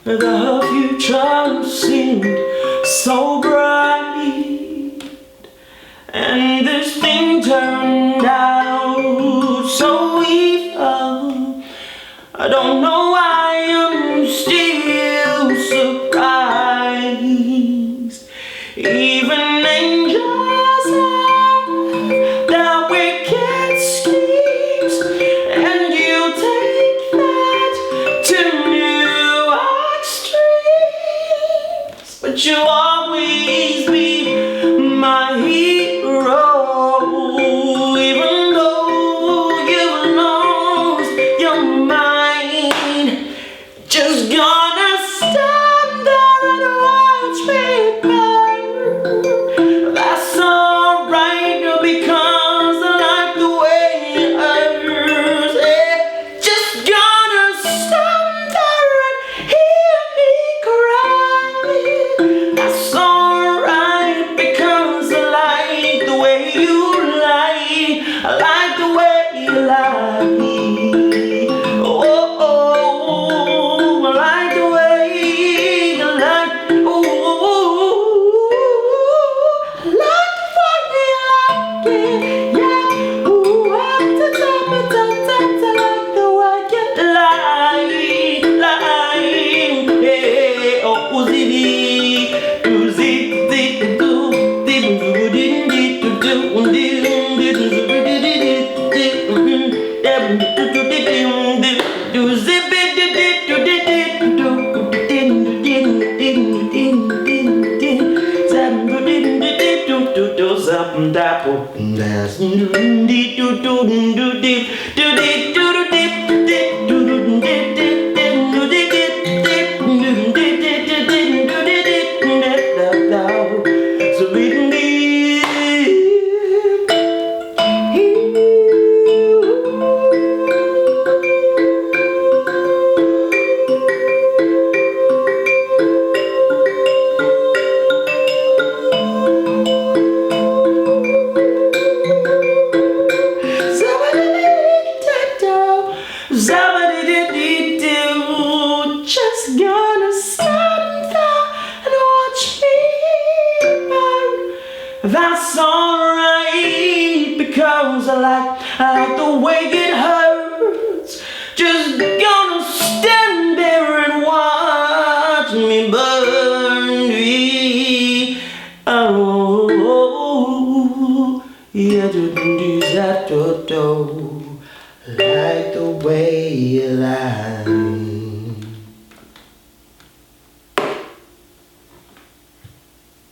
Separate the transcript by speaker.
Speaker 1: The future seemed so bright, and this thing turned out so evil. I don't know why I'm still surprised. Even angels have their wicked schemes, and you take that to new extremes. But you'll always be my hero, even though you've lost your mind. Just gonna stand there and watch me burn. That's alright, because I like the way it hurts. Yeah. Just gonna stand there and hear me cry. That's alright, because I like the way you lie. I like the way you lie. Just gonna stand there and watch me burn. That's alright, because I like the way it hurts. Just gonna stand there and watch me burn. Oh, yeah, do that, like the way you lie.